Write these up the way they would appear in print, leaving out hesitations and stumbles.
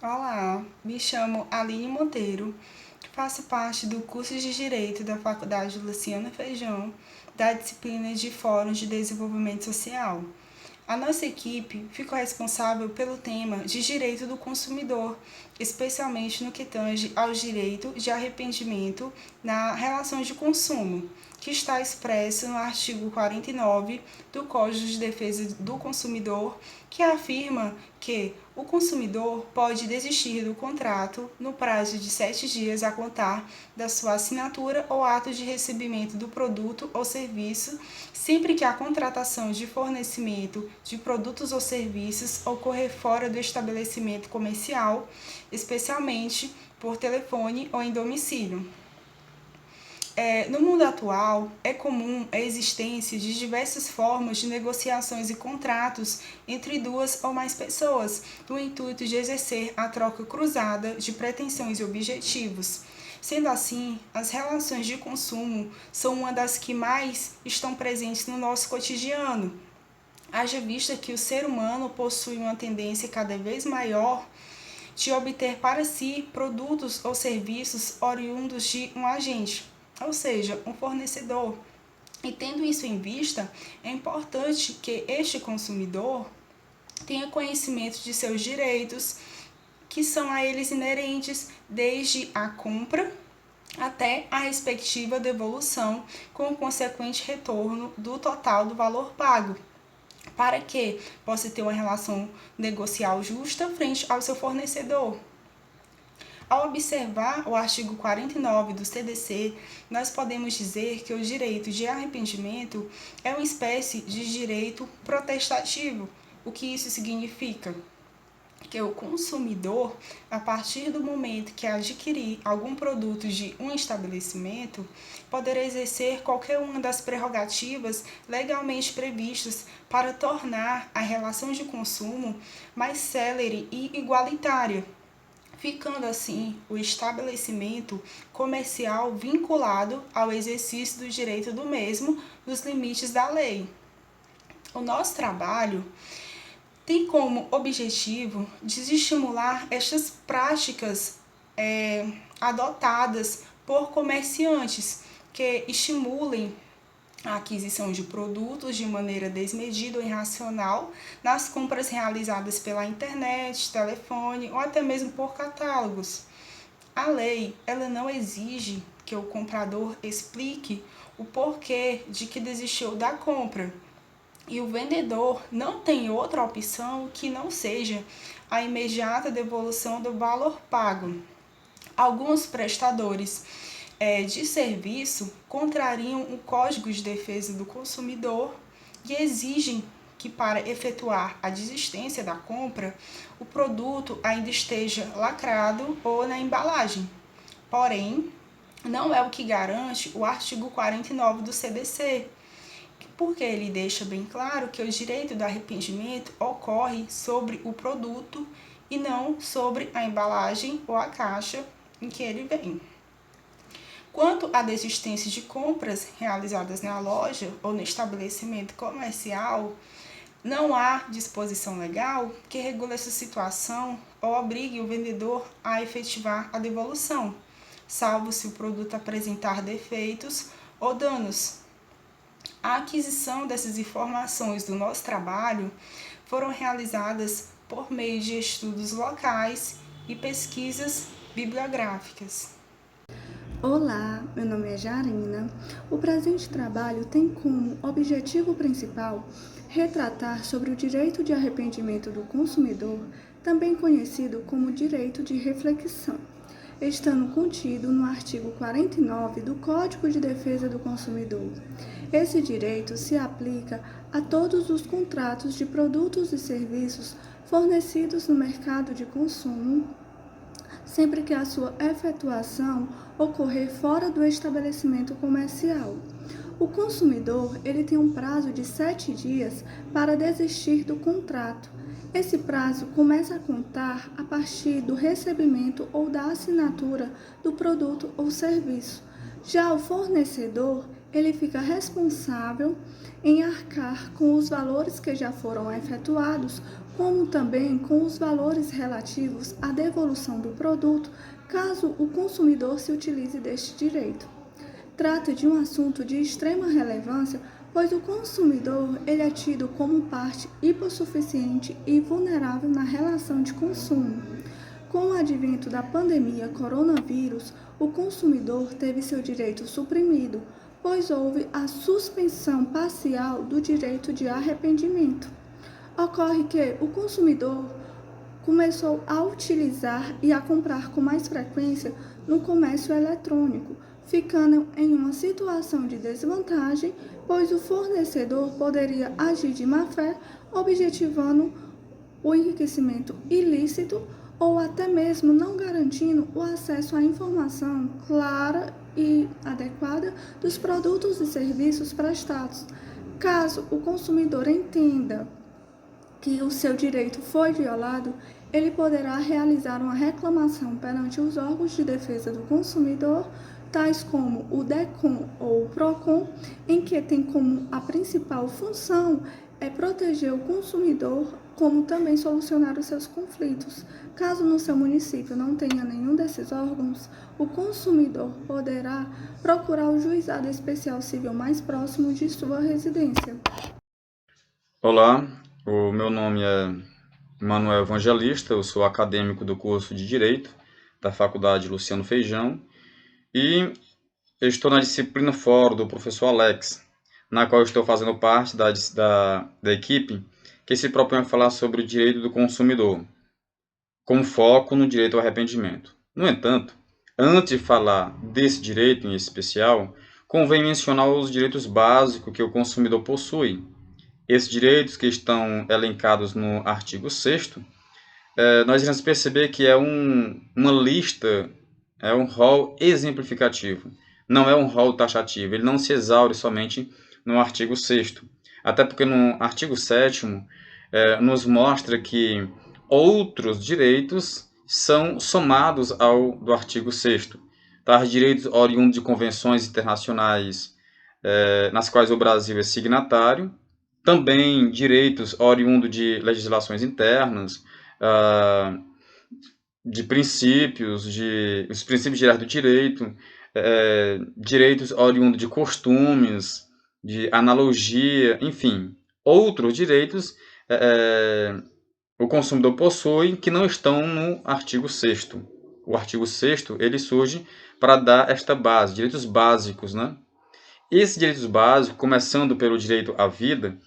Olá, me chamo Aline Monteiro, faço parte do curso de Direito da Faculdade Luciano Feijão, da disciplina de Fórum de Desenvolvimento Social. A nossa equipe ficou responsável pelo tema de direito do consumidor, especialmente no que tange ao direito de arrependimento na relação de consumo, que está expresso no artigo 49 do Código de Defesa do Consumidor, que afirma que o consumidor pode desistir do contrato no prazo de 7 dias a contar da sua assinatura ou ato de recebimento do produto ou serviço, sempre que a contratação de fornecimento de produtos ou serviços ocorrer fora do estabelecimento comercial, especialmente por telefone ou em domicílio. No mundo atual, é comum a existência de diversas formas de negociações e contratos entre duas ou mais pessoas, no intuito de exercer a troca cruzada de pretensões e objetivos. Sendo assim, as relações de consumo são uma das que mais estão presentes no nosso cotidiano. Haja vista que o ser humano possui uma tendência cada vez maior de obter para si produtos ou serviços oriundos de um agente, ou seja, um fornecedor. E tendo isso em vista, é importante que este consumidor tenha conhecimento de seus direitos, que são a eles inerentes desde a compra até a respectiva devolução, com o consequente retorno do total do valor pago, para que possa ter uma relação negocial justa frente ao seu fornecedor. Ao observar o artigo 49 do CDC, nós podemos dizer que o direito de arrependimento é uma espécie de direito protestativo. O que isso significa? Que o consumidor, a partir do momento que adquirir algum produto de um estabelecimento, poderá exercer qualquer uma das prerrogativas legalmente previstas para tornar a relação de consumo mais célere e igualitária, ficando assim o estabelecimento comercial vinculado ao exercício do direito do mesmo nos limites da lei. O nosso trabalho tem como objetivo desestimular estas práticas adotadas por comerciantes que estimulem a aquisição de produtos de maneira desmedida ou irracional nas compras realizadas pela internet, telefone ou até mesmo por catálogos. A lei, ela não exige que o comprador explique o porquê de que desistiu da compra. E o vendedor não tem outra opção que não seja a imediata devolução do valor pago. Alguns prestadores de serviço contrariam o Código de Defesa do Consumidor e exigem que, para efetuar a desistência da compra, o produto ainda esteja lacrado ou na embalagem. Porém, não é o que garante o artigo 49 do CDC, porque ele deixa bem claro que o direito do arrependimento ocorre sobre o produto e não sobre a embalagem ou a caixa em que ele vem. Quanto à desistência de compras realizadas na loja ou no estabelecimento comercial, não há disposição legal que regule essa situação ou obrigue o vendedor a efetivar a devolução, salvo se o produto apresentar defeitos ou danos. A aquisição dessas informações do nosso trabalho foram realizadas por meio de estudos locais e pesquisas bibliográficas. Olá, meu nome é Jarina. O presente trabalho tem como objetivo principal retratar sobre o direito de arrependimento do consumidor, também conhecido como direito de reflexão, estando contido no artigo 49 do Código de Defesa do Consumidor. Esse direito se aplica a todos os contratos de produtos e serviços fornecidos no mercado de consumo, sempre que a sua efetuação ocorrer fora do estabelecimento comercial. O consumidor ele tem um prazo de 7 dias para desistir do contrato. Esse prazo começa a contar a partir do recebimento ou da assinatura do produto ou serviço. Já o fornecedor, ele fica responsável em arcar com os valores que já foram efetuados, como também com os valores relativos à devolução do produto, caso o consumidor se utilize deste direito. Trata de um assunto de extrema relevância, pois o consumidor ele é tido como parte hipossuficiente e vulnerável na relação de consumo. Com o advento da pandemia coronavírus, o consumidor teve seu direito suprimido, pois houve a suspensão parcial do direito de arrependimento. Ocorre que o consumidor começou a utilizar e a comprar com mais frequência no comércio eletrônico, ficando em uma situação de desvantagem, pois o fornecedor poderia agir de má fé, objetivando o enriquecimento ilícito ou até mesmo não garantindo o acesso à informação clara e adequada dos produtos e serviços prestados. Caso o consumidor entenda que o seu direito foi violado, ele poderá realizar uma reclamação perante os órgãos de defesa do consumidor, tais como o DECOM ou o PROCON, em que tem como a principal função é proteger o consumidor, como também solucionar os seus conflitos. Caso no seu município não tenha nenhum desses órgãos, o consumidor poderá procurar o juizado especial civil mais próximo de sua residência. Olá, o meu nome é Manuel Evangelista, eu sou acadêmico do curso de Direito da Faculdade Luciano Feijão e estou na disciplina Fórum do professor Alex, na qual estou fazendo parte da equipe que se propõe a falar sobre o direito do consumidor, com foco no direito ao arrependimento. No entanto, antes de falar desse direito em especial, convém mencionar os direitos básicos que o consumidor possui. Esses direitos que estão elencados no artigo 6º, nós iremos perceber que é uma lista, é um rol exemplificativo, não é um rol taxativo, ele não se exaure somente no artigo 6º, até porque no artigo 7º nos mostra que outros direitos são somados ao do artigo 6º, tais direitos oriundos de convenções internacionais nas quais o Brasil é signatário, também direitos oriundos de legislações internas, de princípios, os princípios gerais do direito, direitos oriundos de costumes, de analogia, enfim, outros direitos o consumidor possui que não estão no artigo 6º. O artigo 6º, ele surge para dar esta base, direitos básicos, né? Esses direitos básicos, começando pelo direito à vida,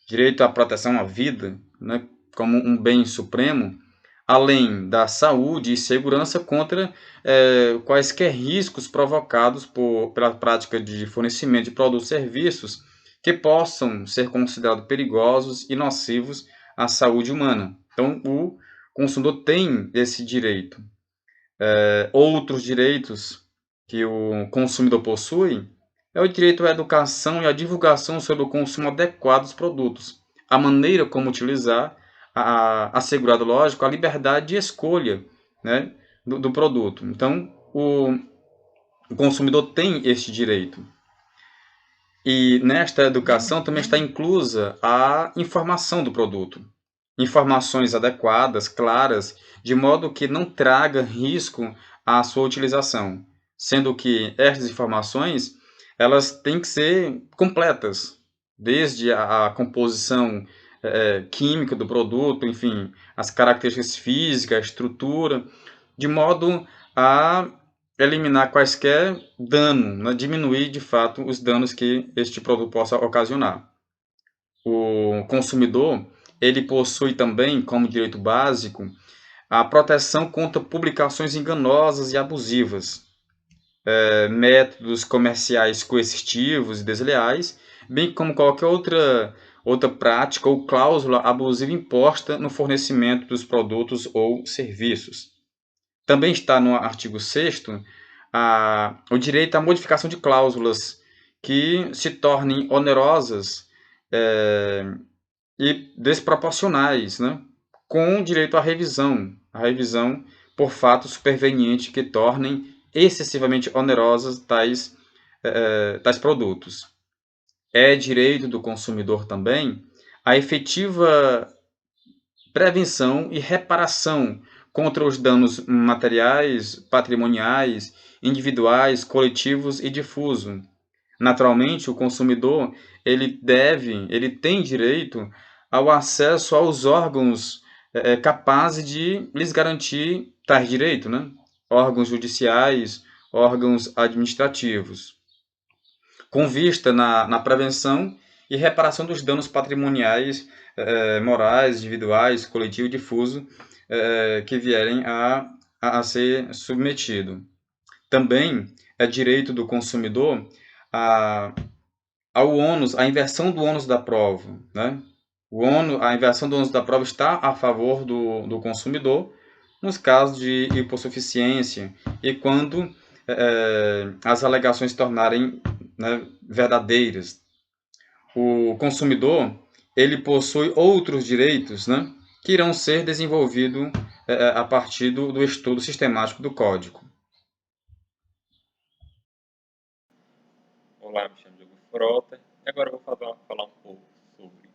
direito à proteção à vida, né, como um bem supremo, além da saúde e segurança contra quaisquer riscos provocados pela prática de fornecimento de produtos e serviços que possam ser considerados perigosos e nocivos à saúde humana. Então, o consumidor tem esse direito. Outros direitos que o consumidor possui é o direito à educação e à divulgação sobre o consumo adequado dos produtos, a maneira como utilizar, assegurado, lógico, a liberdade de escolha, né, do produto. Então, o consumidor tem este direito. E nesta educação também está inclusa a informação do produto. Informações adequadas, claras, de modo que não traga risco à sua utilização, sendo que estas informações elas têm que ser completas, desde a composição química do produto, enfim, as características físicas, a estrutura, de modo a eliminar quaisquer dano, né, diminuir de fato os danos que este produto possa ocasionar. O consumidor ele possui também, como direito básico, a proteção contra publicações enganosas e abusivas, métodos comerciais coercitivos e desleais, bem como qualquer outra prática ou cláusula abusiva imposta no fornecimento dos produtos ou serviços. Também está no artigo 6º o direito à modificação de cláusulas que se tornem onerosas e desproporcionais, né? Com direito à revisão por fato superveniente que tornem excessivamente onerosas tais tais produtos. É direito do consumidor também a efetiva prevenção e reparação contra os danos materiais, patrimoniais, individuais, coletivos e difuso. Naturalmente, o consumidor ele tem direito ao acesso aos órgãos capazes de lhes garantir tais direitos, né? Órgãos judiciais, órgãos administrativos, com vista na prevenção e reparação dos danos patrimoniais, morais, individuais, coletivo e difuso que vierem a ser submetido. Também é direito do consumidor a, ao ônus, a inversão do ônus da prova, né? A inversão do ônus da prova está a favor do consumidor nos casos de hipossuficiência e quando as alegações se tornarem, né, verdadeiras. O consumidor ele possui outros direitos, né, que irão ser desenvolvidos a partir do estudo sistemático do código. Olá, me chamo Diogo Frota e agora eu vou falar um pouco sobre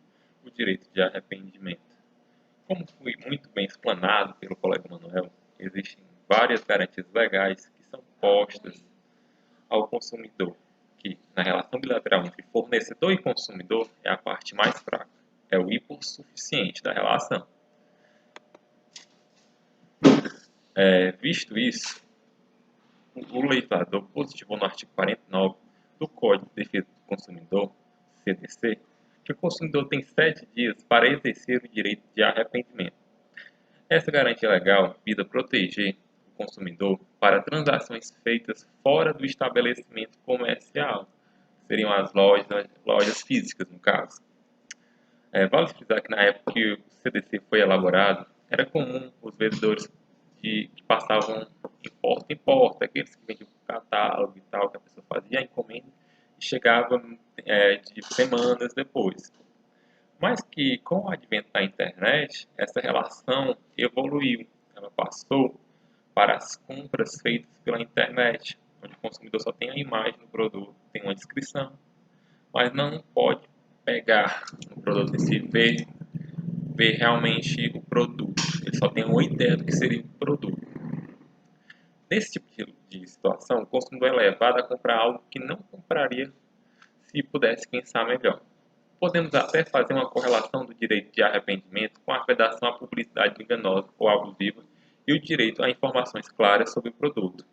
o direito de arrependimento. Como foi muito bem explanado pelo colega Manuel, existem várias garantias legais que são postas ao consumidor, que na relação bilateral entre fornecedor e consumidor é a parte mais fraca, é o hipossuficiente da relação. Visto isso, o legislador positivou no artigo 49 do Código de Defesa do Consumidor, CDC, que o consumidor tem 7 dias para exercer o direito de arrependimento. Essa garantia legal visa proteger o consumidor para transações feitas fora do estabelecimento comercial, seriam as lojas físicas, no caso. Vale frisar que na época que o CDC foi elaborado, era comum os vendedores que passavam de porta em porta, aqueles que vendiam catálogo e tal, que a pessoa fazia a encomenda e chegava de semanas depois. Mas que com o advento da internet, essa relação evoluiu. Ela passou para as compras feitas pela internet, onde o consumidor só tem a imagem do produto, tem uma descrição, mas não pode pegar o produto em si, ver realmente o produto. Ele só tem uma ideia do que seria o produto. Nesse tipo de situação, o consumidor é levado a comprar algo que não compraria se pudesse pensar melhor. Podemos até fazer uma correlação do direito de arrependimento com a vedação à publicidade enganosa ou abusiva e o direito a informações claras sobre o produto,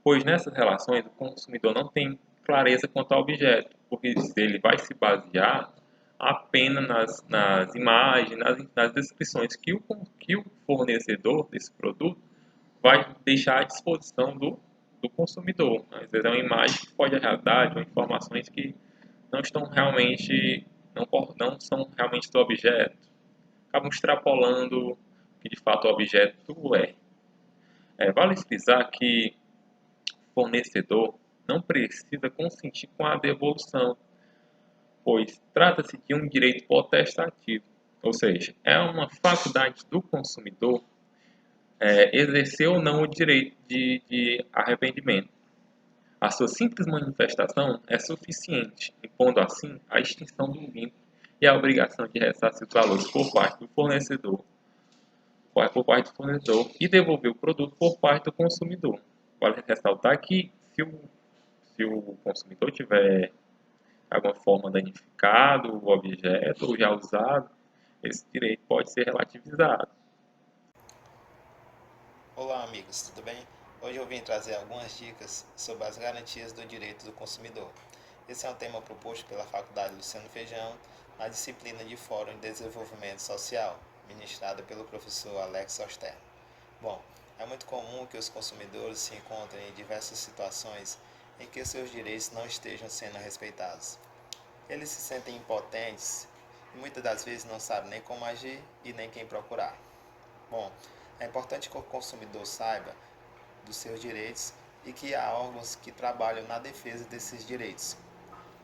pois nessas relações o consumidor não tem clareza quanto ao objeto, porque ele vai se basear apenas nas imagens, nas descrições que o fornecedor desse produto vai deixar à disposição do consumidor. Às vezes é uma imagem que pode a realidade, ou informações que não estão realmente, não são realmente do objeto. Acabam extrapolando o que de fato o objeto é. Vale frisar que o fornecedor não precisa consentir com a devolução, pois trata-se de um direito potestativo, ou seja, é uma faculdade do consumidor exercer ou não o direito de arrependimento. A sua simples manifestação é suficiente, impondo assim a extinção do vínculo e a obrigação de ressarcir os valores por parte do fornecedor e devolver o produto por parte do consumidor. Vale ressaltar que se o consumidor tiver de alguma forma danificado o objeto ou já usado, esse direito pode ser relativizado. Olá, amigos, tudo bem? Hoje eu vim trazer algumas dicas sobre as garantias do direito do consumidor. Esse é um tema proposto pela Faculdade Luciano Feijão, na disciplina de Fórum de Desenvolvimento Social, ministrada pelo professor Alex Oster. Bom, é muito comum que os consumidores se encontrem em diversas situações em que seus direitos não estejam sendo respeitados. Eles se sentem impotentes e muitas das vezes não sabem nem como agir e nem quem procurar. Bom, é importante que o consumidor saiba dos seus direitos e que há órgãos que trabalham na defesa desses direitos,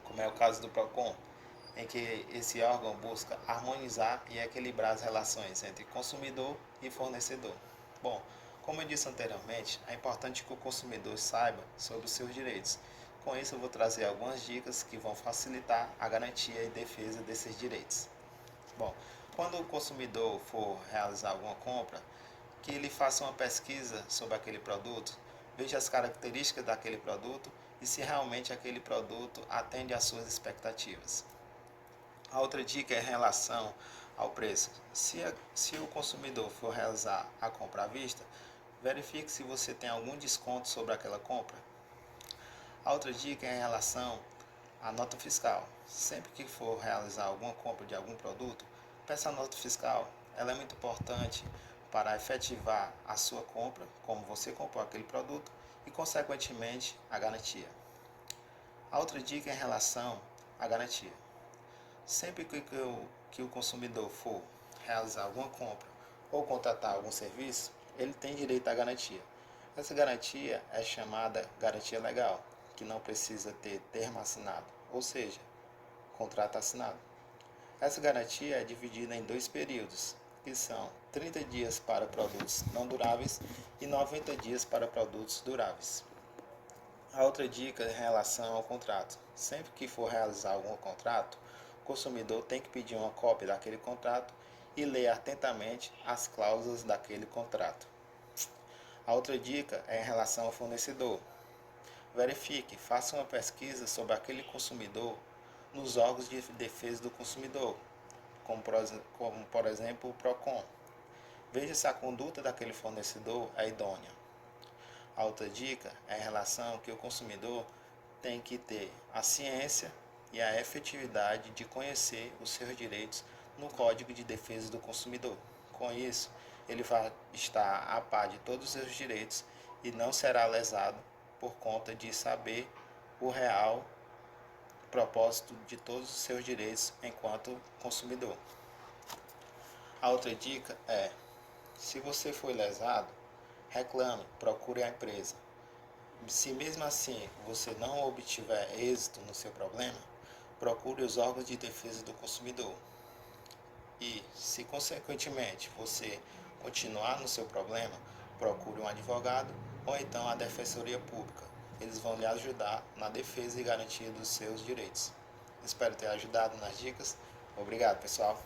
como é o caso do PROCON, em que esse órgão busca harmonizar e equilibrar as relações entre consumidor e fornecedor. Bom, como eu disse anteriormente, é importante que o consumidor saiba sobre os seus direitos, Com isso, eu vou trazer algumas dicas que vão facilitar a garantia e defesa desses direitos. Bom, quando o consumidor for realizar alguma compra, que ele faça uma pesquisa sobre aquele produto, veja as características daquele produto e se realmente aquele produto atende às suas expectativas. A outra dica é em relação ao preço. Se o consumidor for realizar a compra à vista, verifique se você tem algum desconto sobre aquela compra. A outra dica é em relação à nota fiscal. Sempre que for realizar alguma compra de algum produto, peça a nota fiscal. Ela é muito importante para efetivar a sua compra, como você comprou aquele produto, e consequentemente a garantia. A outra dica é em relação à garantia. Sempre que o consumidor for realizar alguma compra ou contratar algum serviço, ele tem direito à garantia. Essa garantia é chamada garantia legal, que não precisa ter termo assinado, ou seja, contrato assinado. Essa garantia é dividida em 2 períodos, que são 30 dias para produtos não duráveis e 90 dias para produtos duráveis. A outra dica é em relação ao contrato. Sempre que for realizar algum contrato, o consumidor tem que pedir uma cópia daquele contrato e ler atentamente as cláusulas daquele contrato. A outra dica é em relação ao fornecedor. Verifique, faça uma pesquisa sobre aquele consumidor nos órgãos de defesa do consumidor, como por exemplo o PROCON. Veja se a conduta daquele fornecedor é idônea. A outra dica é em relação que o consumidor tem que ter a ciência e a efetividade de conhecer os seus direitos no Código de Defesa do Consumidor. Com isso, ele vai estar a par de todos os seus direitos e não será lesado por conta de saber o real propósito de todos os seus direitos enquanto consumidor. A outra dica é, se você foi lesado, reclame, procure a empresa. Se mesmo assim você não obtiver êxito no seu problema, procure os órgãos de defesa do consumidor. E, se consequentemente você continuar no seu problema, procure um advogado ou então a Defensoria Pública. Eles vão lhe ajudar na defesa e garantia dos seus direitos. Espero ter ajudado nas dicas. Obrigado, pessoal.